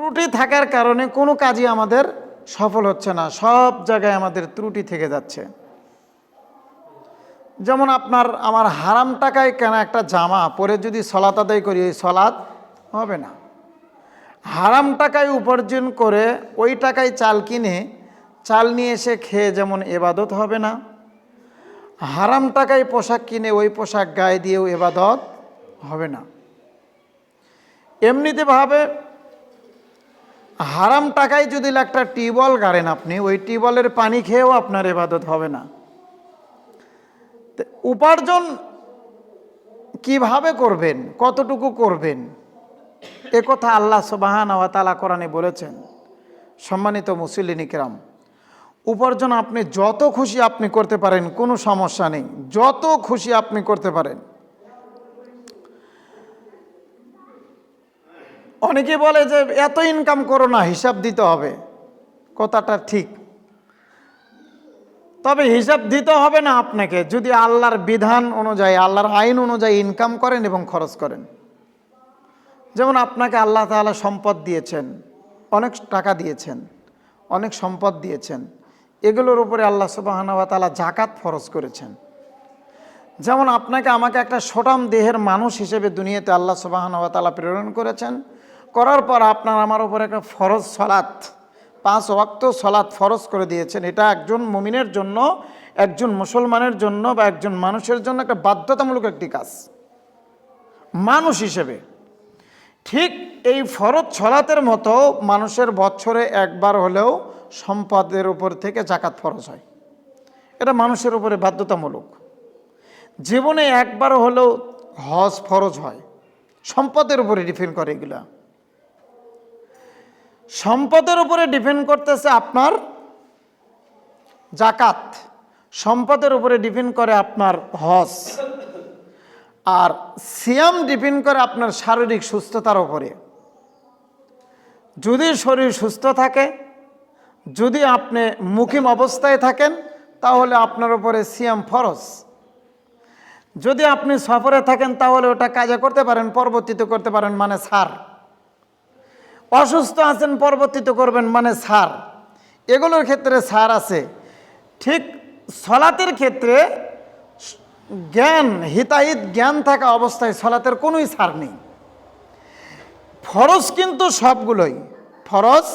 ত্রুটি থাকার কারণে কোনো কাজই আমাদের সফল হচ্ছে না, সব জায়গায় আমাদের ত্রুটি থেকে যাচ্ছে। যেমন আমার হারাম টাকায় কেনা একটা জামা পরে যদি সলাত আদায় করি, এই সলাত হবে না। হারাম টাকায় উপার্জন করে ওই টাকায় চাল কিনে চাল নিয়ে এসে খেয়ে যেমন এবাদত হবে না, হারাম টাকায় পোশাক কিনে ওই পোশাক গায়ে দিয়েও এবাদত হবে না। এমনিতে ভাবে হারাম টাকায় যদি একটা টিউবওয়েল গাড়েন আপনি, ওই টিউবওয়েলের পানি খেয়েও আপনার এবাদত হবে না। উপার্জন কিভাবে করবেন, কতটুকু করবেন, এ কথা আল্লাহ সুবহানাহু ওয়া তাআলা কোরআনে বলেছেন। সম্মানিত মুসল্লিন কিরাম, উপার্জন আপনি যত খুশি আপনি করতে পারেন, কোনো সমস্যা নেই, যত খুশি আপনি করতে পারেন। অনেকে বলে যে এত ইনকাম করো না, হিসাব দিতে হবে। কথাটা ঠিক, তবে হিসাব দিতে হবে না আপনাকে যদি আল্লাহর বিধান অনুযায়ী, আল্লাহর আইন অনুযায়ী ইনকাম করেন এবং খরচ করেন। যেমন আপনাকে আল্লাহ তাআলা সম্পদ দিয়েছেন, অনেক টাকা দিয়েছেন, অনেক সম্পদ দিয়েছেন, এগুলোর উপরে আল্লাহ সুবহানাহু ওয়া তাআলা যাকাত ফরজ করেছেন। যেমন আপনাকে আমাকে একটা সোটাম দেহের মানুষ হিসেবে দুনিয়াতে আল্লাহ সুবহানাহু ওয়া তাআলা প্রেরণ করেছেন। করার পর আপনার আমার উপর একটা ফরজ সালাত, 5 ওয়াক্ত সালাত ফরজ করে দিয়েছেন। এটা একজন মুমিনের জন্য, একজন মুসলমানের জন্য বা একজন মানুষের জন্য একটা বাধ্যতামূলক একটি কাজ মানুষ হিসেবে। ঠিক এই ফরজ সালাতের মতো মানুষের বছরে একবার হলেও সম্পদের উপর থেকে যাকাত ফরজ হয়। এটা মানুষের উপরে বাধ্যতামূলক। জীবনে একবার হলেও হজ ফরজ হয়, সম্পদের উপরে ডিপেন্ড করে। এগুলা সম্পদের উপরে ডিপেন্ড করতেছে আপনার যাকাত, সম্পদের উপরে ডিপেন্ড করে আপনার হজ, আর সিয়াম ডিপেন্ড করে আপনার শারীরিক সুস্থতার উপরে। যদি শরীর সুস্থ থাকে, যদি আপনি মুকিম অবস্থায় থাকেন, তাহলে আপনার উপরে সিয়াম ফরজ। যদি আপনি সফরে থাকেন তাহলে ওটা কাজা করতে পারেন, পরবর্তীতে করতে পারেন, মানে ছাড়। অসুস্থ আছেন, পরবর্তীতে করবেন, মানে ছাড়। এগুলোর ক্ষেত্রে ছাড় আছে। ঠিক সলাতের ক্ষেত্রে জ্ঞান, হিতাহিত জ্ঞান থাকা অবস্থায় সলাতের কোনোই ছাড় নেই। ফরজ কিন্তু সবগুলোই ফরজ,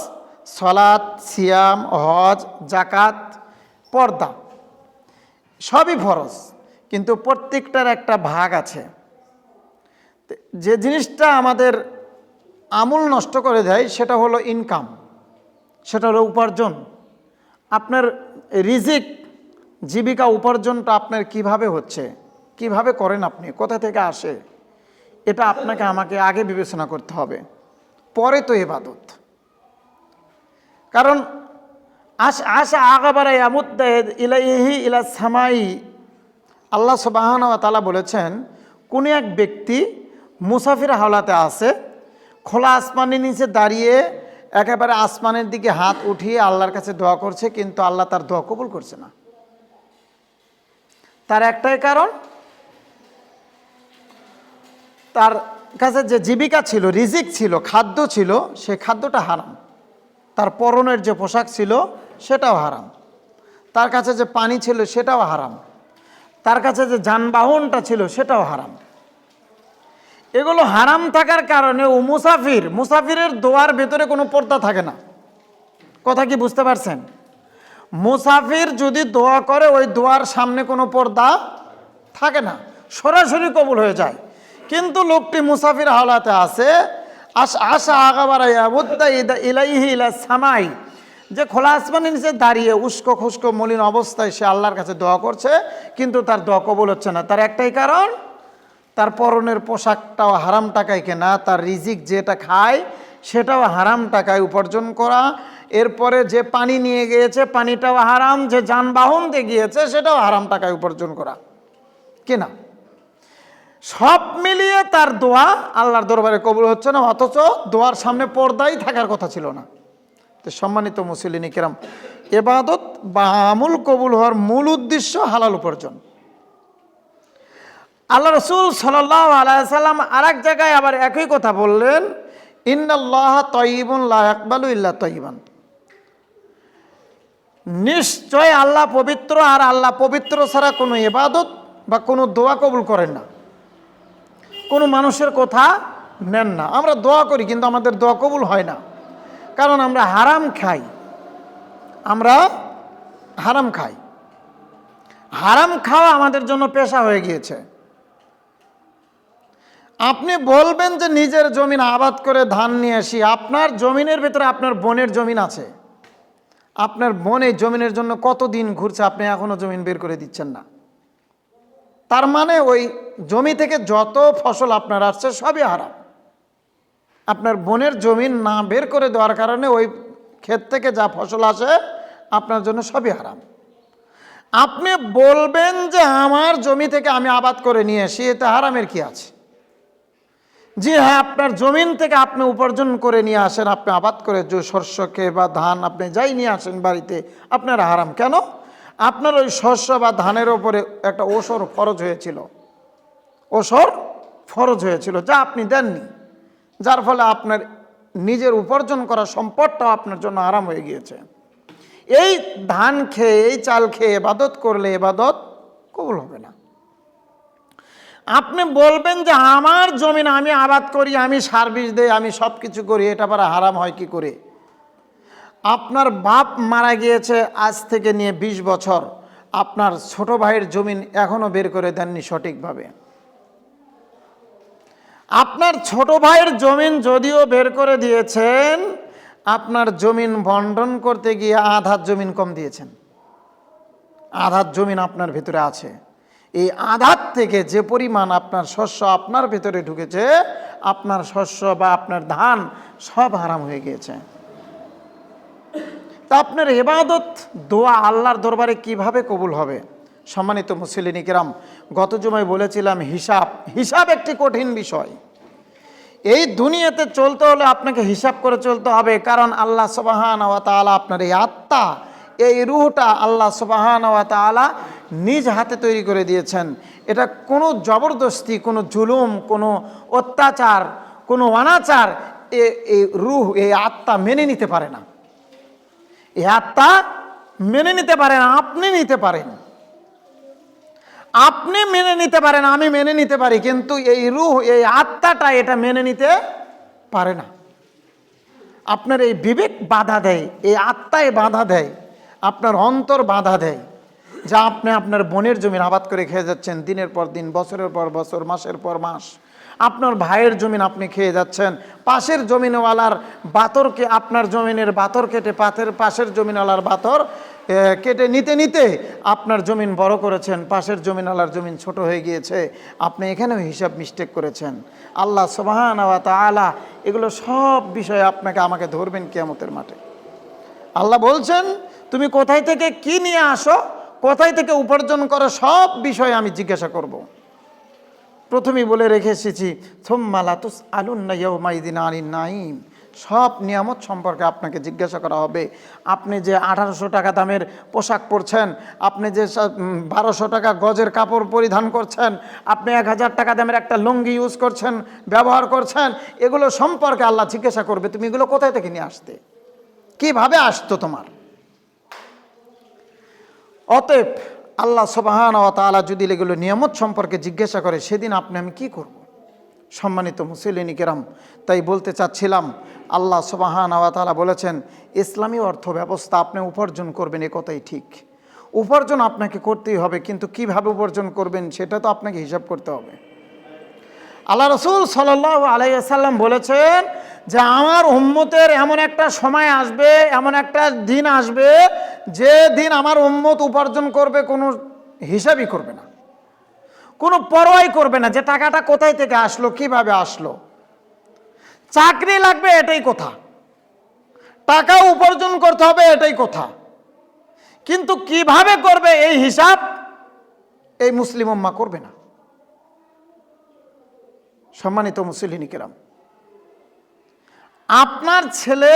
সলাত, সিয়াম, হজ, যাকাত, পর্দা সবই ফরজ, কিন্তু প্রত্যেকটার একটা ভাগ আছে। যে জিনিসটা আমাদের আমূল নষ্ট করে দেয় সেটা হলো ইনকাম, সেটা হলো উপার্জন। আপনার রিজিক, জীবিকা উপার্জনটা আপনার কিভাবে হচ্ছে, কিভাবে করেন আপনি, কোথা থেকে আসে, এটা আপনাকে আমাকে আগে বিবেচনা করতে হবে, পরে তো ইবাদত। কারণ আশা আগাবারা ইয়ামুদ্দা ইলাইহি ইলা সামাই, আল্লাহ সুবহানাহু ওয়া তাআলা বলেছেন, কোন এক ব্যক্তি মুসাফির হাওলাতে আছে, খোলা আসমানের নিচে দাঁড়িয়ে একেবারে আসমানের দিকে হাত উঠিয়ে আল্লাহর কাছে দোয়া করছে, কিন্তু আল্লাহ তার দোয়া কবুল করছে না। তার একটাই কারণ, তার কাছে যে জীবিকা ছিল, রিজিক ছিল, খাদ্য ছিল, সে খাদ্যটা হারাম। তার পরনের যে পোশাক ছিল সেটাও হারাম, তার কাছে যে পানি ছিল সেটাও হারাম, তার কাছে যে যানবাহনটা ছিল সেটাও হারাম। এগুলো হারাম থাকার কারণে ও মুসাফিরের দোয়ার ভেতরে কোনো পর্দা থাকে না। কথা কি বুঝতে পারছেন? মুসাফির যদি দোয়া করে ওই দোয়ার সামনে কোনো পর্দা থাকে না, সরাসরি কবুল হয়ে যায়। কিন্তু লোকটি মুসাফির হাওলাতে আছে, আশা আগাবারা ইয়ামুদ্দা ইলাইহি ইলা সামাই, যে খোলা আসমানের নিচে দাঁড়িয়ে উস্কো খুস্কো মলিন অবস্থায় সে আল্লাহর কাছে দোয়া করছে, কিন্তু তার দোয়া কবুল হচ্ছে না। তার একটাই কারণ, তার পরনের পোশাকটাও হারাম টাকায় কেনা, তার রিজিক যেটা খায় সেটাও হারাম টাকায় উপার্জন করা, এরপরে যে পানি নিয়ে গিয়েছে পানিটাও হারাম, যে যানবাহন দিয়ে গিয়েছে সেটাও হারাম টাকায় উপার্জন করা কেনা। সব মিলিয়ে তার দোয়া আল্লাহর দরবারে কবুল হচ্ছে না, অথচ দোয়ার সামনে পর্দাই থাকার কথা ছিল না। তো সম্মানিত মুসলিম কিরাম, ইবাদত বা আমল কবুল হওয়ার মূল উদ্দেশ্য হালাল উপার্জন। আল্লাহ রসুল সাল্লাল্লাহু আলাইহি সাল্লাম আর এক জায়গায় আবার একই কথা বললেন, ইন্নাল্লাহা তাইয়িবুন লা ইয়াকবালু ইল্লা তাইয়িবান। নিশ্চয় আল্লাহ পবিত্র, আর আল্লাহ পবিত্র ছাড়া কোনো ইবাদত বা কোনো দোয়া কবুল করেন না, কোনো মানুষের কথা নেন না। আমরা দোয়া করি কিন্তু আমাদের দোয়া কবুল হয় না, কারণ আমরা হারাম খাই। আমরা হারাম খাই। হারাম খাওয়া আমাদের জন্য পেশা হয়ে গিয়েছে। আপনি বলবেন যে নিজের জমিন আবাদ করে ধান নিয়ে আসি, আপনার জমিনের ভিতরে আপনার বোনের জমিন আছে, আপনার বোন এই জমিনের জন্য কতদিন ঘুরছে, আপনি এখনো জমিন বের করে দিচ্ছেন না। তার মানে ওই জমি থেকে যত ফসল আপনার আসছে সবই হারাম। আপনার বোনের জমিন না বের করে দেওয়ার কারণে ওই ক্ষেত থেকে যা ফসল আসে আপনার জন্য সবই হারাম। আপনি বলবেন যে আমার জমি থেকে আমি আবাদ করে নিয়ে আসি, এতে হারামের কি আছে? জি হ্যাঁ, আপনার জমিন থেকে আপনি উপার্জন করে নিয়ে আসেন, আপনি আবাদ করে যে শস্যকে বা ধান আপনি যাই নিয়ে আসেন বাড়িতে, আপনার হারাম কেন? আপনার ওই শস্য বা ধানের ওপরে একটা ওসর ফরজ হয়েছিল, ওসর ফরজ হয়েছিল, যা আপনি দেননি, যার ফলে আপনার নিজের উপার্জন করা সম্পদটাও আপনার জন্য হারাম হয়ে গিয়েছে। এই ধান খেয়ে, এই চাল খেয়ে ইবাদত করলে ইবাদত কবুল হবে না। আপনি বলবেন যে আমার জমিন আমি আবাদ করি, আমি সার বীজ দেই, আমি সব কিছু করি, এটা আবার হারাম হয় কি করে? আপনার বাপ মারা গিয়েছে আজ থেকে নিয়ে 20 বছর, আপনার ছোট ভাইয়ের জমিন এখনো বের করে দেননি সঠিকভাবে। আপনার ছোট ভাইয়ের জমিন যদিও বের করে দিয়েছেন, আপনার জমিন বন্টন করতে গিয়ে আধার জমিন কম দিয়েছেন, আধার জমিন আপনার ভিতরে আছে। এই আধার থেকে যে পরিমাণ আপনার শস্য আপনার ভিতরে ঢুকেছে, আপনার শস্য বা আপনার ধান সব হারাম হয়ে গিয়েছে। তা আপনার ইবাদত দোয়া আল্লাহর দরবারে কিভাবে কবুল হবে? সম্মানিত মুসলিম কিরাম, গত জুমায় বলেছিলাম হিসাব একটি কঠিন বিষয়। এই দুনিয়াতে চলতে হলে আপনাকে হিসাব করে চলতে হবে, কারণ আল্লাহ সুবহানাহু ওয়া তাআলা আপনার এই আত্মা, এই রূহটা আল্লাহ সুবহানাহু ওয়া তাআলা নিজ হাতে তৈরি করে দিয়েছেন। এটা কোনো জবরদস্তি, কোনো জুলুম, কোনো অত্যাচার, কোনো অনাচার এই রূহ, এই আত্মা মেনে নিতে পারে না। এই আত্মা মেনে নিতে পারে না। আপনি নিতে পারেন, আপনি মেনে নিতে পারেন, আমি মেনে নিতে পারি, কিন্তু এই রূহ, এই আত্মাটা এটা মেনে নিতে পারে না। আপনার এই বিবেক বাধা দেয়, এই আত্মায় বাধা দেয়, আপনার অন্তর বাধা দেয়, যা আপনি আপনার বোনের জমিন আবাদ করে খেয়ে যাচ্ছেন দিনের পর দিন, বছরের পর বছর, মাসের পর মাস। আপনার ভাইয়ের জমিন আপনি খেয়ে যাচ্ছেন, পাশের জমিনওয়ালার বাতরকে, আপনার জমিনের বাতর কেটে পাশের জমিনওয়ালার বাতর কেটে নিতে নিতে আপনার জমিন বড় করেছেন, পাশের জমিনওয়ালার জমিন ছোট হয়ে গিয়েছে। আপনি এখানেও হিসাব মিস্টেক করেছেন। আল্লাহ সুবহানাহু ওয়া তাআলা এগুলো সব বিষয়ে আপনাকে আমাকে ধরবেন কিয়ামতের মাঠে। আল্লাহ বলছেন, তুমি কোথায় থেকে কি নিয়ে আসো, কোথায় থেকে উপার্জন করো, সব বিষয়ে আমি জিজ্ঞাসা করব। প্রথমেই বলে রেখে এসেছি, সুম্মা লাতুসআলুন্না ইয়াওমাইযিন আনিন নাঈম, সব নিয়ামত সম্পর্কে আপনাকে জিজ্ঞাসা করা হবে। আপনি যে 1800 টাকা দামের পোশাক পরছেন, আপনি যে 1200 টাকা গজের কাপড় পরিধান করছেন, আপনি 1000 টাকা দামের একটা লুঙ্গি ইউজ করছেন, ব্যবহার করছেন, এগুলো সম্পর্কে আল্লাহ জিজ্ঞাসা করবে, তুমি এগুলো কোথায় থেকে নিয়ে আসতে, কিভাবে আসতো তোমার। অতএব আল্লাহ সুবহানাহু ওয়া তাআলা যদি এগুলো নিয়ামত সম্পর্কে জিজ্ঞাসা করে, সেদিন আপনি আমি কি করব? সম্মানিত মুসলিম কিরাম, তাই বলতে চাচ্ছিলাম, আল্লাহ সুবহানাহু ওয়া তাআলা বলেছেন ইসলামী অর্থ ব্যবস্থা আপনি উপার্জন করবেন, এ কথাই ঠিক। উপার্জন আপনাকে করতেই হবে, কিন্তু কিভাবে উপার্জন করবেন সেটা তো আপনাকে হিসাব করতে হবে। আল্লাহ রাসূল সাল্লাল্লাহু আলাইহি ওয়াসাল্লাম বলেছেন যে আমার উম্মতের এমন একটা সময় আসবে, এমন একটা দিন আসবে, যে দিন আমার উম্মত উপার্জন করবে কোনো হিসাবই করবে না, কোনো পরোয়াই করবে না যে টাকাটা কোথায় থেকে আসলো, কিভাবে আসলো। চাকরি লাগবে এটাই কথা, টাকা উপার্জন করতে হবে এটাই কথা, কিন্তু কিভাবে করবে এই হিসাব এই মুসলিম উম্মাহ করবে না। সম্মানিত মুসলিম কিরাম, আপনার ছেলে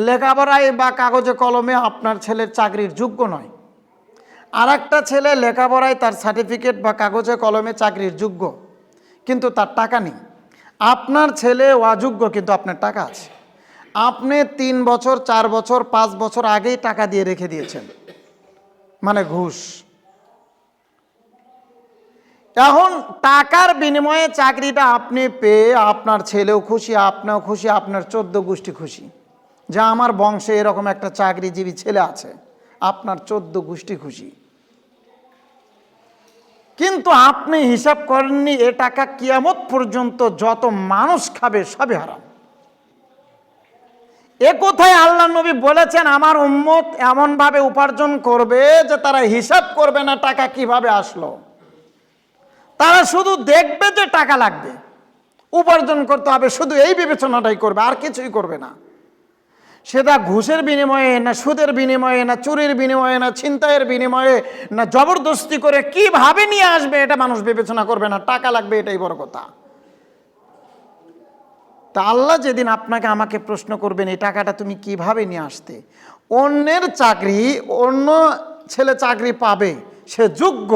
লেখাপড়ায় বা কাগজে কলমে আপনার ছেলের চাকরির যোগ্য নয়, আর একটা ছেলে লেখাপড়ায় তার সার্টিফিকেট বা কাগজে কলমে চাকরির যোগ্য, কিন্তু তার টাকা নেই। আপনার ছেলে অযোগ্য কিন্তু আপনার টাকা আছে, আপনি 3 বছর 4 বছর 5 বছর আগেই টাকা দিয়ে রেখে দিয়েছেন, মানে ঘুষ। এখন টাকার বিনিময়ে চাকরিটা আপনি পেয়ে আপনার ছেলেও খুশি, আপনিও খুশি, আপনার 14 গোষ্ঠী খুশি যে আমার বংশে এরকম একটা চাকরিজীবী ছেলে আছে, আপনার 14 গোষ্ঠী খুশি। কিন্তু আপনি হিসাব করেননি এ টাকা কিয়ামত পর্যন্ত যত মানুষ খাবে সবই হারাম। এ কথায় আল্লাহ নবী বলেছেন আমার উম্মত এমনভাবে উপার্জন করবে যে তারা হিসাব করবে না টাকা কিভাবে আসলো, তারা শুধু দেখবে যে টাকা লাগবে, উপার্জন করতে হবে, শুধু এই বিবেচনাটাই করবে, আর কিছুই করবে না। সেটা ঘুষের বিনিময়ে না সুদের বিনিময়ে না চুরির বিনিময়ে না ছিনতাইয়ের বিনিময়ে না জবরদস্তি করে কিভাবে নিয়ে আসবে এটা মানুষ বিবেচনা করবে না, টাকা লাগবে, এটাই বড় কথা। তা আল্লাহ যেদিন আপনাকে আমাকে প্রশ্ন করবেন এই টাকাটা তুমি কিভাবে নিয়ে আসতে, অন্যের চাকরি, অন্য ছেলে চাকরি পাবে, সে যোগ্য,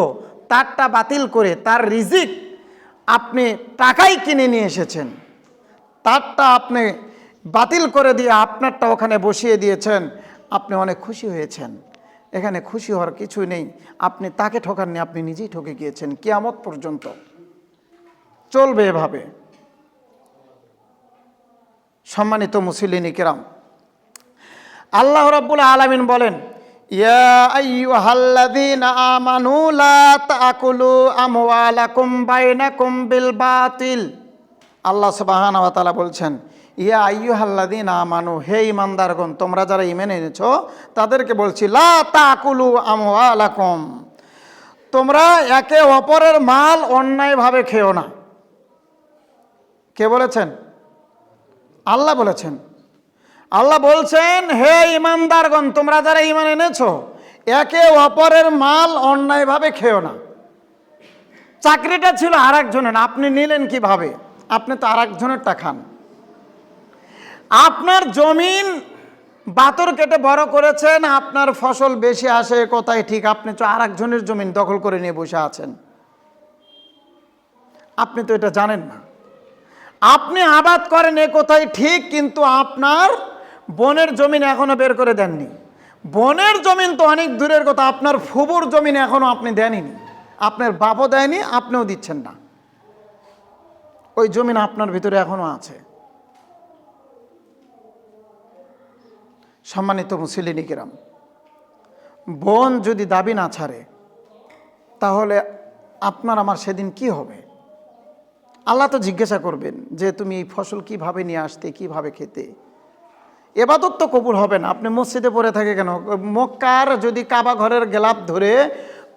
তারটা বাতিল করে তার রিজিক আপনি টাকাই কিনে নিয়ে এসেছেন, তারটা আপনি বাতিল করে দিয়ে আপনারটা ওখানে বসিয়ে দিয়েছেন, আপনি অনেক খুশি হয়েছেন। এখানে খুশি হওয়ার কিছুই নেই, আপনি তাকে ঠকাননি, আপনি নিজেই ঠকে গিয়েছেন। কিয়ামত পর্যন্ত চলবে এভাবে। সম্মানিত মুসলিম কিরাম, আল্লাহ রাব্বুল আলামিন বলেন ইয়া আইয়ুহাল্লাযীনা আমানু লা তাকুলু আমওয়ালাকুম বাইনাকুম বিল বাতিল। আল্লাহ সুবহানাহু ওয়া তাআলা বলছেন ইয়া আইয়ুহাল্লাযীনা আমানু, হে ঈমানদারগণ, তোমরা যারা ঈমান এনেছো তাদেরকে বলছি লা তাকুলু আমওয়ালাকুম, তোমরা একে অপরের মাল অন্যায়ভাবে খেও না। কে বলেছেন? আল্লাহ বলেছেন। আল্লাহ বলছেন হে ঈমানদারগণ, তোমরা যারা ঈমান এনেছো একে অপরের মাল অন্যায়ভাবে খেও না। চাকরিটা ছিল আরেকজনের, আপনি নিলেন কিভাবে? আপনি তো আরেকজনেরটা খান। আপনার জমিন বাতর কেটে বড় করেছেন, আপনার ফসল বেশি আসে, কথাই ঠিক, আপনি তো আরেকজনের জমিন দখল করে নিয়ে বসে আছেন, আপনি তো এটা জানেন না। আপনি আবাদ করেন এ কথাই ঠিক, কিন্তু আপনার বোনের জমিন এখনো বের করে দেননি। বোনের জমিন তো অনেক দূরের কথা, আপনার ফুবুর জমিন এখনো আপনি দেননি, আপনার বাপও দেয়নি, আপনিও দিচ্ছেন না। ওই জমিন আপনার ভিতরে এখনো আছে। সম্মানিত মুসলিম কিরাম, বোন যদি দাবি না ছাড়ে তাহলে আপনার আমার সেদিন কি হবে? আল্লাহ তো জিজ্ঞাসা করবেন যে তুমি এই ফসল কিভাবে নিয়ে আসতে, কিভাবে খেতে। এবাদত তো কবুল হবে না। আপনি মসজিদে পড়ে থাকে কেন? মক্কার যদি কাবা ঘরের গেলাপ ধরে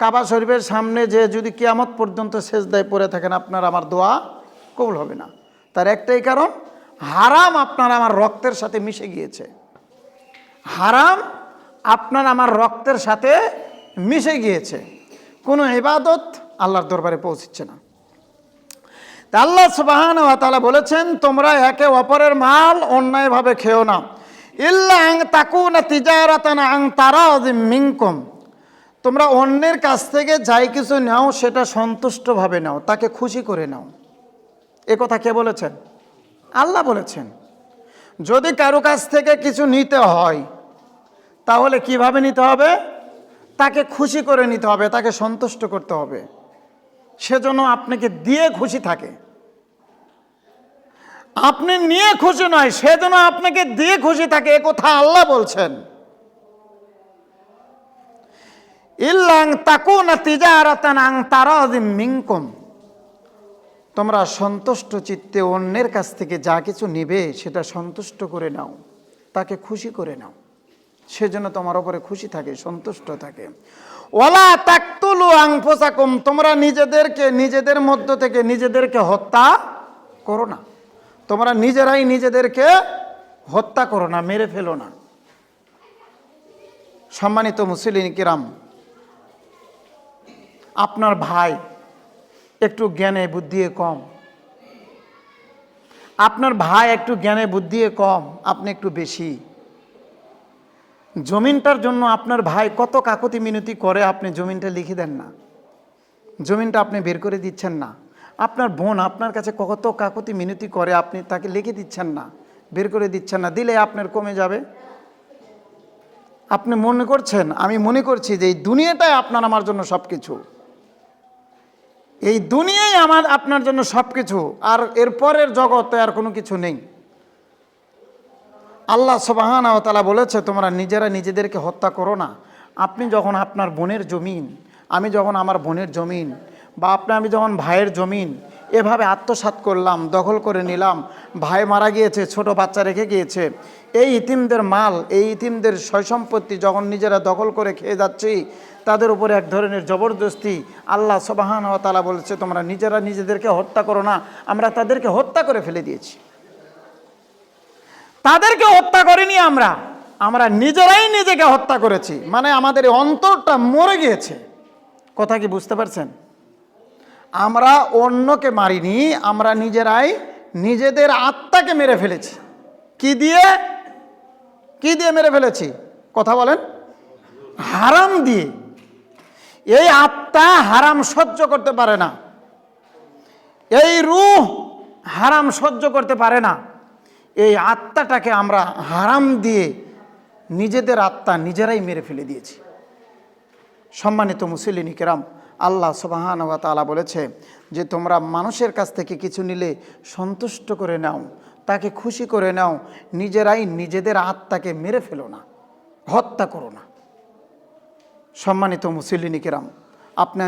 কাবা শরীফের সামনে যে যদি কিয়ামত পর্যন্ত সেজদায় পড়ে থাকেন, আপনার আমার দোয়া কবুল হবে না। তার একটাই কারণ, হারাম আপনার আমার রক্তের সাথে মিশে গিয়েছে। হারাম আপনার আমার রক্তের সাথে মিশে গিয়েছে, কোনো ইবাদত আল্লাহর দরবারে পৌঁছচ্ছে না। তা আল্লাহ সুবহানাহু ওয়া তাআলা বলেছেন তোমরা একে অপরের মাল অন্যায়ভাবে খেও না, ইল্লা আন তাকুনা তিজারাতান আন তারাযিম মিনকুম, তোমরা অন্যের কাছ থেকে যাই কিছু নাও সেটা সন্তুষ্টভাবে নাও, তাকে খুশি করে নাও। এ কথা কে বলেছেন? আল্লাহ বলেছেন। যদি কারো কাছ থেকে কিছু নিতে হয় তাহলে কিভাবে নিতে হবে? তাকে খুশি করে নিতে হবে, তাকে সন্তুষ্ট করতে হবে, সেজন্য আপনাকে দিয়ে খুশি থাকে। আপনি নিয়ে খুশি নয়, সেজন্য আপনাকে দিয়ে খুশি থাকে, এ কথা আল্লাহ বলছেন। ইল্লা আন তাকুনা তিজারাতান আন তারাযিম মিনকুম, তোমরা সন্তুষ্ট চিত্তে অন্যের কাছ থেকে যা কিছু নিবে সেটা সন্তুষ্ট করে নাও, তাকে খুশি করে নাও, সেজন্য তোমার উপরে খুশি থাকে, সন্তুষ্ট থাকে। ওয়ালা তাকতুলু আনফুসাকুম, তোমরা নিজেদের মধ্য থেকে নিজেদেরকে হত্যা করো না, তোমরা নিজেরাই নিজেদেরকে হত্যা করো না, মেরে ফেলো না। সম্মানিত মুসলিম কিরাম, আপনার ভাই একটু জ্ঞানে বুদ্ধি কম, আপনার ভাই একটু জ্ঞানে বুদ্ধি কম, আপনি একটু বেশি। জমিনটার জন্য আপনার ভাই কত কাকুতি মিনতি করে, আপনি জমিনটা লিখে দেন না, জমিনটা আপনি বের করে দিচ্ছেন না। আপনার বোন আপনার কাছে কত কাকুতি মিনতি করে, আপনি তাকে লিখে দিচ্ছেন না, বের করে দিচ্ছেন না, দিলে আপনার কমে যাবে। আপনি মনে করছেন, আমি মনে করছি যে এই দুনিয়াটাই আপনার আমার জন্য সব কিছু, এই দুনিয়াই আপনার জন্য সব কিছু, আর এরপরের জগতে আর কোনো কিছু নেই। আল্লাহ সুবহানাহু ওয়া তাআলা বলেছে, তোমরা নিজেরা নিজেদেরকে হত্যা করো না। আপনি যখন আপনার বোনের জমিন, আমি যখন আমার বোনের জমিন, বা আমি যখন ভাইয়ের জমিন এভাবে আত্মসাৎ করলাম, দখল করে নিলাম, ভাই মারা গিয়েছে, ছোট বাচ্চা রেখে গিয়েছে, এই ইতিমদের মাল, এই ইতিমদের সয় সম্পত্তি যখন নিজেরা দখল করে খেয়ে যাচ্ছি, তাদের উপরে এক ধরনের জবরদস্তি। আল্লাহ সুবহানাহু ওয়া তাআলা বলেছে, তোমরা নিজেরা নিজেদেরকে হত্যা করো না। আমরা তাদেরকে হত্যা করে ফেলে দিয়েছি। তাদেরকে হত্যা করিনি, আমরা নিজেরাই নিজেকে হত্যা করেছি। মানে আমাদের অন্তরটা মরে গিয়েছে। কথা কি বুঝতে পারছেন? আমরা অন্যকে মারিনি, আমরা নিজেরাই নিজেদের আত্মাকে মেরে ফেলেছি। কি দিয়ে মেরে ফেলেছি? কথা বলেন। হারাম দিয়ে। এই আত্মা হারাম সহ্য করতে পারে না, এই রূহ হারাম সহ্য করতে পারে না। এই আত্মাটাকে আমরা হারাম দিয়ে নিজেদের আত্মা নিজেরাই মেরে ফেলে দিয়েছি। সম্মানিত মুসলিম কিরাম, আল্লাহ সুবহানাহু ওয়া তাআলা বলেছে যে তোমরা মানুষের কাছ থেকে কিছু নিলে সন্তুষ্ট করে নাও, তাকে খুশি করে নাও, নিজেরাই নিজেদের আত্মাকে মেরে ফেলো না, হত্যা করো না। সম্মানিত মুসলিম কিরাম,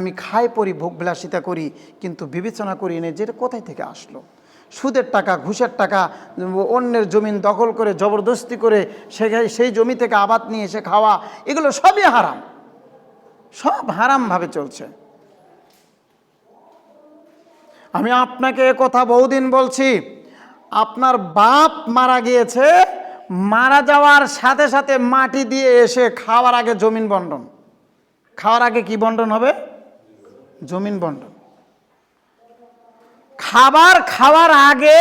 আমি খাই পরি, ভোগবিলাসিতা করি, কিন্তু বিবেচনা করি না যে কোথায় থেকে আসলো। সুদের টাকা, ঘুষের টাকা, অন্যের জমিন দখল করে জবরদস্তি করে সেই জমি থেকে আবাদ নিয়ে এসে খাওয়া, এগুলো সবই হারাম, সব হারামভাবে চলছে। আমি আপনাকে এ কথা বহুদিন বলছি, আপনার বাপ মারা গিয়েছে, মারা যাওয়ার সাথে সাথে মাটি দিয়ে এসে খাওয়ার আগে জমিন বন্টন, খাওয়ার আগে কি বন্টন হবে? জমিন বন্টন। খাবার খাওয়ার আগে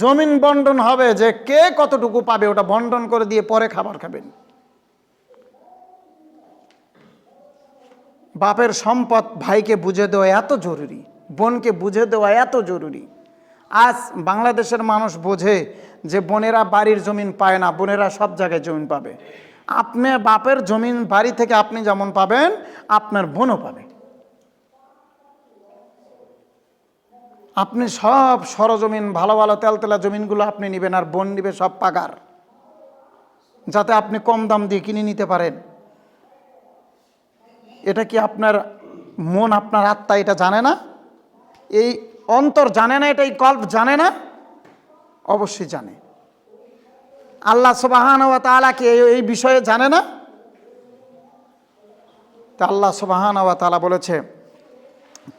জমিন বন্টন হবে, যে কে কতটুকু পাবে ওটা বন্টন করে দিয়ে পরে খাবার খাবেন। বাপের সম্পদ ভাইকে বুঝে দেওয়া এত জরুরি, বোনকে বুঝে দেওয়া এত জরুরি। আজ বাংলাদেশের মানুষ বোঝে যে বোনেরা বাড়ির জমিন পায় না, বোনেরা সব জায়গায় জমিন পাবে। আপনার বাপের জমিন বাড়ি থেকে আপনি যেমন পাবেন, আপনার বোনও পাবে। আপনি সব সরজমিন, ভালো ভালো তেলতেলা জমিনগুলো আপনি নেবেন, আর বোন নিবে সব পাগার, যাতে আপনি কম দাম দিয়ে কিনে নিতে পারেন। এটা কি আপনার মন, আপনার আত্মা এটা জানে না? এই অন্তর জানে না? এটা এই কল্প জানে না? অবশ্যই জানে। আল্লাহ সুবহানাহু ওয়া তাআলা কি এই বিষয়ে জানে না? তা আল্লাহ সুবহানাহু ওয়া তাআলা বলেছে,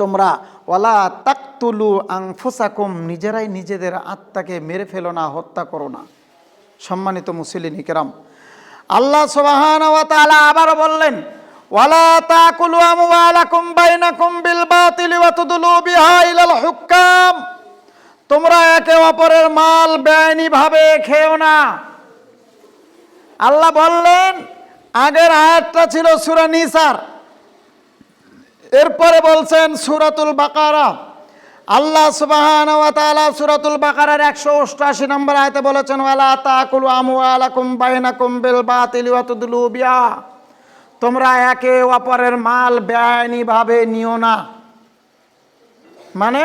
তোমরা ওয়ালা তাকতুলু আনফুসাকুম, নিজেরাই নিজেদের আত্মাকে মেরে ফেলো না, হত্যা করো না। সম্মানিত মুসলিম কিরাম, আল্লাহ সুবহানাহু ওয়া তাআলা আবারও বললেন, ওয়ালা তাকুলু আমওয়ালাকুম বাইনাকুম বিল বাতিল ওয়া তুদলু বিহা ইলাল হুক্কাম, তোমরা একে অপরের মাল বেআইনিভাবে খেও না। আল্লাহ বললেন, আগের আয়াতটা ছিল সূরা নিসার, এরপরে বলছেন সূরাতুল বাকারা। আল্লাহ সুবহানাহু ওয়া তাআলা সূরাতুল বাকারার 188 নম্বর আয়াতে বলেছেন, ওয়ালা তাকুলু আমওয়ালাকুম বাইনাকুম বিল বাতিল ওয়া তুদলু বিহা, তোমরা একে অপরের মাল বেআইনিভাবে নিও না। মানে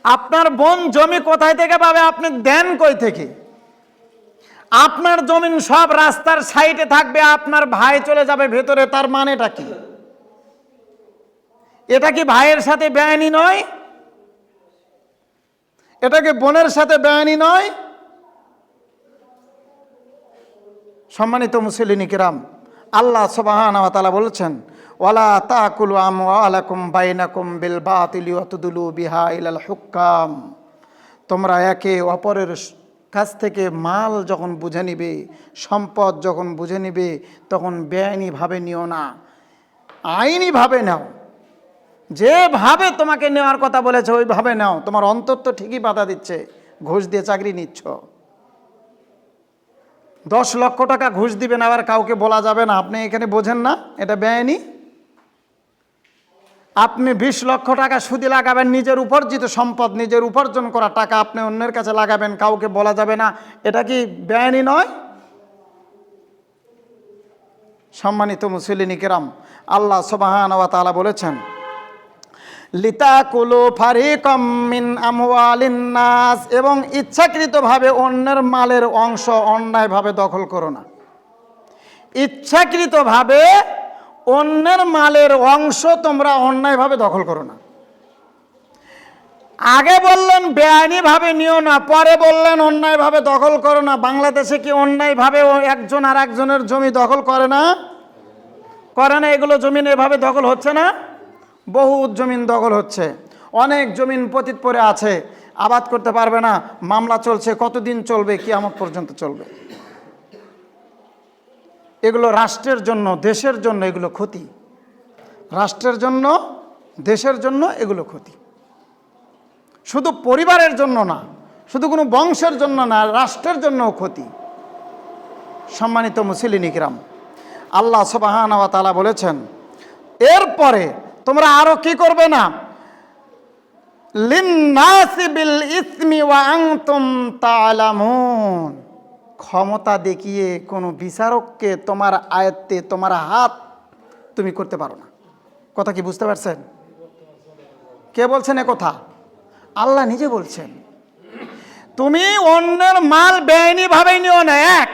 আপনার বোন জমি কোথায় থেকে পাবে, আপনি দেন কই থেকে? আপনার জমিন সব রাস্তার সাইডে থাকবে, আপনার ভাই চলে যাবে ভেতরে, তার মানেটা কি? এটা কি ভাইয়ের সাথে বেআইনি নয়? এটা কি বোনের সাথে বেআইনি নয়? সম্মানিত মুসলিম কিরাম, আল্লাহ সুবহানাহু ওয়া তাআলা বলেছেন, ওয়ালা তাকুলু আমওয়ালাকুম বাইনাকুম বিল বাতিল ওয়া তুদলু বিহা ইলাল হুক্কাম, তোমরা একে অপরের কাছ থেকে মাল যখন বুঝে নিবে, সম্পদ যখন বুঝে নিবে, তখন বেআইনিভাবে নিও না, আইনিভাবে নাও। যেভাবে তোমাকে নেওয়ার কথা বলেছে ওইভাবে নাও। তোমার অন্তর তো ঠিকই বাধা দিচ্ছে, ঘুষ দিয়ে চাকরি নিচ্ছ। 10 লক্ষ টাকা ঘুষ দিবেন, আবার কাউকে বলা যাবে না, আপনি এখানে বোঝেন না এটা বেআইনি? আপনি 20 লক্ষ টাকা সুদে লাগাবেন, নিজের উপার্জিত সম্পদ, নিজের উপার্জন করা টাকা আপনি অন্যের কাছে লাগাবেন, কাউকে বলা যাবে না, এটা কি বেআইনি নয়? সম্মানিত মুসলিম কিরাম, আল্লাহ সুবহানাহু ওয়া তাআলা বলেছেন, লিতাকুলু ফারিকাম মিন আমওয়ালিন নাস, এবং ইচ্ছাকৃতভাবে অন্যের মালের অংশ অন্যায়ভাবে দখল করো না। ইচ্ছাকৃতভাবে অন্যের মালের অংশ তোমরা অন্যায়ভাবে দখল করো না। আগে বললেন বেআইনিভাবে নিও না, পরে বললেন অন্যায়ভাবে দখল করো না। বাংলাদেশে কি অন্যায়ভাবে একজন আর একজনের জমি দখল করে না? করে না? এগুলো জমিন এভাবে দখল হচ্ছে না? বহু জমিন দখল হচ্ছে, অনেক জমিন পতিত পড়ে আছে, আবাদ করতে পারবে না, মামলা চলছে, কতদিন চলবে? কিয়ামত পর্যন্ত চলবে। এগুলো রাষ্ট্রের জন্য, দেশের জন্য এগুলো ক্ষতি। রাষ্ট্রের জন্য, দেশের জন্য এগুলো ক্ষতি। শুধু পরিবারের জন্য না, শুধু কোনো বংশের জন্য না, রাষ্ট্রের জন্যও ক্ষতি। সম্মানিত মুসলিম কিরাম, আল্লাহ সুবহানাহু ওয়া তাআলা বলেছেন, এরপরে তোমরা আরো কি করবে না? লিন্নাসি বিল ইসমি ওয়া আনতুম তা'লামুন, ক্ষমতা দেখিয়ে কোনো বিচারককে তোমার আয়ত্তে, তোমার হাত তুমি করতে পারো না। কথা কি বুঝতে পারছেন? কে বলছেন এ কথা? আল্লাহ নিজে বলছেন। তুমি অন্যের মাল বেআইনিভাবে নিও না, এক।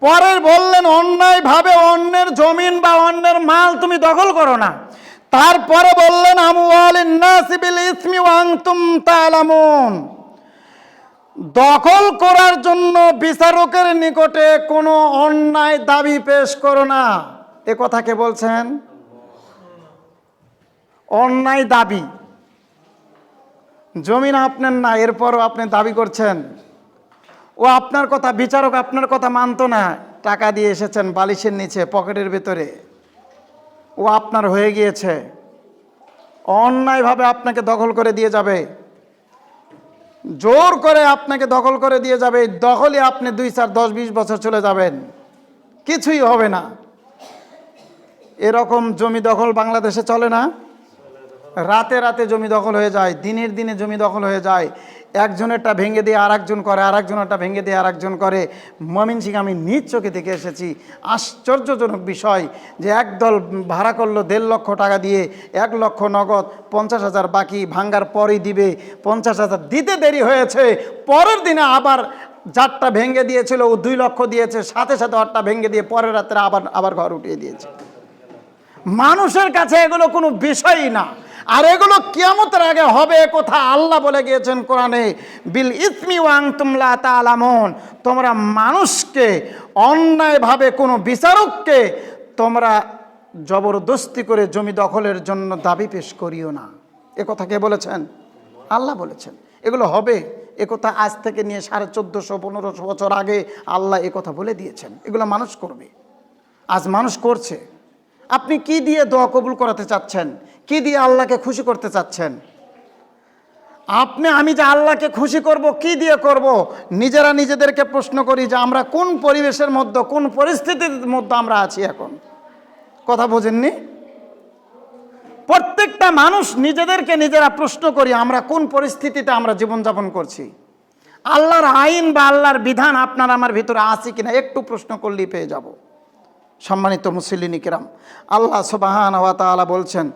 পরে বললেন অন্যায়ভাবে অন্যের জমিন বা অন্যের মাল তুমি দখল করো না। তারপরে বললেন আমওয়ালিন নাসি বিল ইসমি ওয়া আনতুম তা'লামুন, দখল করার জন্য বিচারকের নিকটে কোনো অন্যায় দাবি পেশ করো না। এ কথা কে বলছেন? অন্যায় দাবি, জমিন আপনার না, এরপরও আপনি দাবি করছেন। ও আপনার কথা, বিচারক আপনার কথা মানতো না, টাকা দিয়ে এসেছেন বালিশের নিচে, পকেটের ভেতরে, ও আপনার হয়ে গিয়েছে, অন্যায়ভাবে আপনাকে দখল করে দিয়ে যাবে, জোর করে আপনাকে দখল করে দিয়ে যাবে। দখলে আপনি 2, 4, 10, 20 বছর চলে যাবেন, কিছুই হবে না। এরকম জমি দখল বাংলাদেশে চলে না? রাতে রাতে জমি দখল হয়ে যায়, দিনের দিনে জমি দখল হয়ে যায়। একজনেরটা ভেঙে দিয়ে আর একজন করে, আর একজনেরটা ভেঙে দিয়ে আর একজন করে। ময়মনসিংহ আমি নিজ চোখে দেখে এসেছি। আশ্চর্যজনক বিষয় যে একদল ভাড়া করলো 1.5 লক্ষ টাকা দিয়ে, 1 লক্ষ নগদ, 50,000 বাকি, ভাঙ্গার পরই দিবে। 50,000 দিতে দেরি হয়েছে, পরের দিনে আবার যারটা ভেঙে দিয়েছিল ও 2 লক্ষ দিয়েছে, সাথে সাথে ওরটা ভেঙে দিয়ে পরের রাত্রে আবার ঘর উঠিয়ে দিয়েছে। মানুষের কাছে এগুলো কোনো বিষয়ই না। আর এগুলো কিয়ামতের আগে হবে, কথা আল্লাহ বলে গিয়েছেন কোরআনে, বিল ইসমি ওয়া আনতুম লা তা'লামুন, তোমরা মানুষকে অন্যায়ভাবে কোনো বিচারককে তোমরা জবরদস্তি করে জমি দখলের জন্য দাবি পেশ করিও না। এ কথা কে বলেছেন? আল্লাহ বলেছেন। এগুলো হবে, এ কথা আজ থেকে নিয়ে 1450-1500 বছর আগে আল্লাহ এ কথা বলে দিয়েছেন। এগুলো মানুষ করবে, আজ মানুষ করছে। আপনি কি দিয়ে দোয়া কবুল করাতে চাচ্ছেন? কি দিয়ে আল্লাহকে খুশি করতে চাচ্ছেন? আমি যে আল্লাহকে খুশি করব, কি দিয়ে করব? নিজেরা নিজেদেরকে প্রশ্ন করি যে আমরা কোন পরিবেশের মধ্যে, কোন পরিস্থিতির মধ্যে আমরা আছি এখন। কথা বোঝেননি? প্রত্যেকটা মানুষ নিজেদেরকে নিজেরা প্রশ্ন করি আমরা কোন পরিস্থিতিতে আমরা জীবনযাপন করছি। আল্লাহর আইন বা আল্লাহর বিধান আপনার আমার ভিতরে আছে কিনা একটু প্রশ্ন করলেই পেয়ে যাব। সম্মানিত মুসলিম কিরাম, আল্লাহ সুবহানাহু ওয়া তাআলা বলছেন,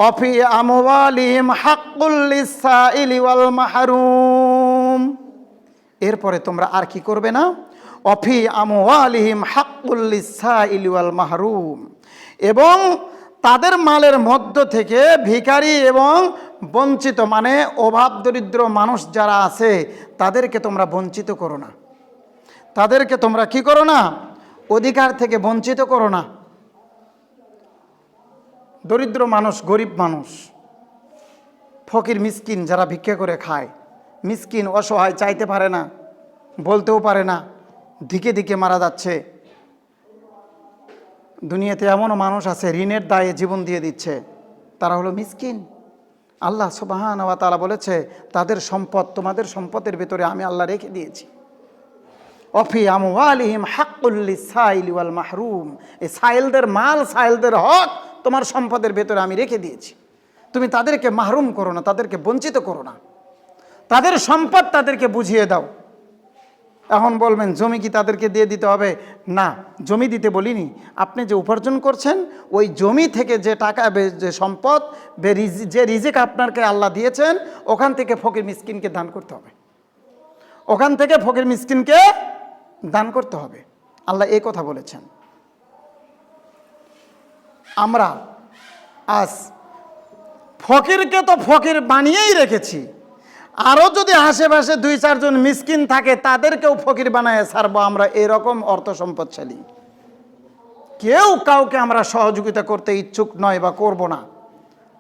অফি আমওয়ালিহিম হাক্কুল লিসাইলি ওয়াল মাহরুম। এরপরে তোমরা আর কি করবে না? অফি আমওয়ালিহিম হাক্কুল লিসাইলি ওয়াল মাহরুম, এবং তাদের মালের মধ্য থেকে ভিখারি এবং বঞ্চিত, মানে অভাব দরিদ্র মানুষ যারা আছে তাদেরকে তোমরা বঞ্চিত করো না। তাদেরকে তোমরা কি করো না? অধিকার থেকে বঞ্চিত করো না। দরিদ্র মানুষ, গরিব মানুষ, ফকির মিসকিন যারা ভিক্ষা করে খায়, মিসকিন অসহায়, চাইতে পারে না, বলতেও পারে না, দিকে দিকে মারা যাচ্ছে। দুনিয়াতে এমনও মানুষ আছে ঋণের দায়ে জীবন দিয়ে দিচ্ছে, তারা হলো মিসকিন। আল্লাহ সুবহানাহু ওয়া তাআলা বলেছে তাদের সম্পদ তোমাদের সম্পদের ভিতরে আমি আল্লাহ রেখে দিয়েছি। অফি আমওয়ালিহিম হাক্কুল লিসাইলি ওয়াল মাহরুম, এই সাইলদের মাল, সাইলদের হক তোমার সম্পদের ভেতরে আমি রেখে দিয়েছি। তুমি তাদেরকে মাহরুম করো না, তাদেরকে বঞ্চিত করো না, তাদের সম্পদ তাদেরকে বুঝিয়ে দাও। এখন বলবেন জমি কি তাদেরকে দিয়ে দিতে হবে? না, জমি দিতে বলিনি। আপনি যে উপার্জন করছেন ওই জমি থেকে যে টাকা, যে সম্পদ, যে রিজিক আপনাকে আল্লাহ দিয়েছেন, ওখান থেকে ফকির মিসকিনকে দান করতে হবে, ওখান থেকে ফকির মিসকিনকে দান করতে হবে। আল্লাহ এই কথা বলেছেন। আমরা আজ ফকিরকে তো ফকির বানিয়েই রেখেছি, আরও যদি আশেপাশে 2-4 জন মিসকিন থাকে তাদেরকেও ফকির বানায় ছাড়বো আমরা, এরকম অর্থ সম্পদশালী। কেউ কাউকে আমরা সহযোগিতা করতে ইচ্ছুক নয় বা করব না,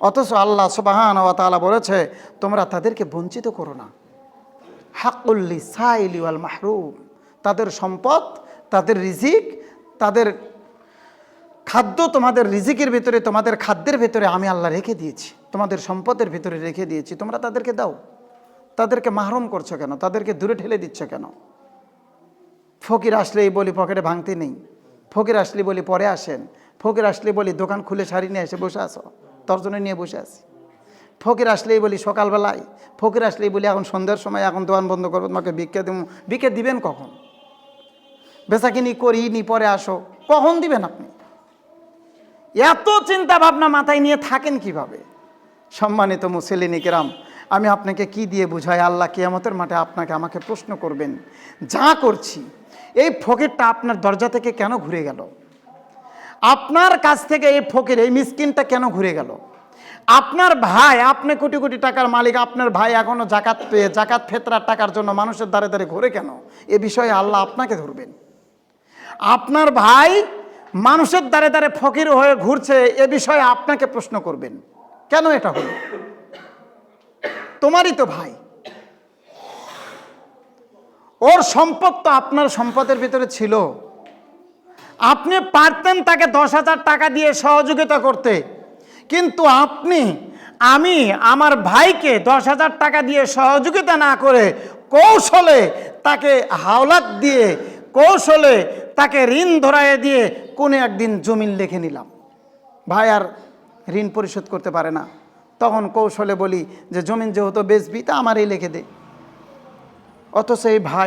অথচ আল্লাহ সুবহানাহু ওয়া তাআলা বলেছে তোমরা তাদেরকে বঞ্চিত করো না। হাক্কুল লিসাইলি ওয়াল মাহরুম, তাদের সম্পদ, তাদের রিজিক, তাদের খাদ্য তোমাদের রিজিকের ভিতরে, তোমাদের খাদ্যের ভিতরে আমি আল্লাহ রেখে দিয়েছি, তোমাদের সম্পদের ভিতরে রেখে দিয়েছি, তোমরা তাদেরকে দাও। তাদেরকে মাহরুম করছো কেন? তাদেরকে দূরে ঠেলে দিচ্ছ কেন? ফকির আসলেই বলি পকেটে ভাঙতি নেই, ফকির আসলে বলি পরে আসেন, ফকির আসলে বলি দোকান খুলে শাড়ি নিয়ে এসে বসে আসো, তর্জনী নিয়ে বসে আছি, ফকির আসলেই বলি সকালবেলায়, ফকির আসলেই বলি এখন সন্ধ্যার সময় এখন দোকান বন্ধ করবো, তোমাকে ভিক্ষা দেবো। ভিক্ষা দিবেন কখন? বেচাকিনি করিনি পরে আসো, কখন দিবেন আপনি? এত চিন্তা ভাবনা মাথায় নিয়ে থাকেন কিভাবে? সম্মানিত মুসলিম কিরাম, আমি আপনাকে কি দিয়ে বুঝাই? আল্লাহ কিয়ামতের মাঠে আপনাকে আমাকে প্রশ্ন করবেন, যা করছি এই ফকিরটা আপনার দরজা থেকে কেন ঘুরে গেল? আপনার কাছ থেকে এই ফকির, এই মিসকিনটা কেন ঘুরে গেল? আপনার ভাই, আপনি কোটি কোটি টাকার মালিক, আপনার ভাই এখনো জাকাত পেয়ে, জাকাত ফেতরার টাকার জন্য মানুষের দ্বারে দ্বারে ঘুরে কেন? এ বিষয়ে আল্লাহ আপনাকে ধরবেন। আপনার ভাই মানুষের দ্বারে দ্বারে ফকির হয়ে ঘুরছে, এ বিষয়ে আপনাকে প্রশ্ন করবেন, কেন এটা হলো? তোমারই তো ভাই, ওর সম্পদ তো আপনার সম্পদের ভিতরে ছিল, আপনি পারতেন তাকে 10,000 টাকা দিয়ে সহযোগিতা করতে, কিন্তু আমি আমার ভাইকে 10,000 টাকা দিয়ে সহযোগিতা না করে কৌশলে তাকে হাওলাত দিয়ে, কৌশলে তাকে ঋণ ধরায় দিয়ে কোনো একদিন জমিন লিখে নিলাম। ভাই আর ঋণ পরিশোধ করতে পারে না, তখন কৌশলে বলি যে জমিন যেহেতু বেচবি তা আমারই লিখে দে, অথচ এই ভাই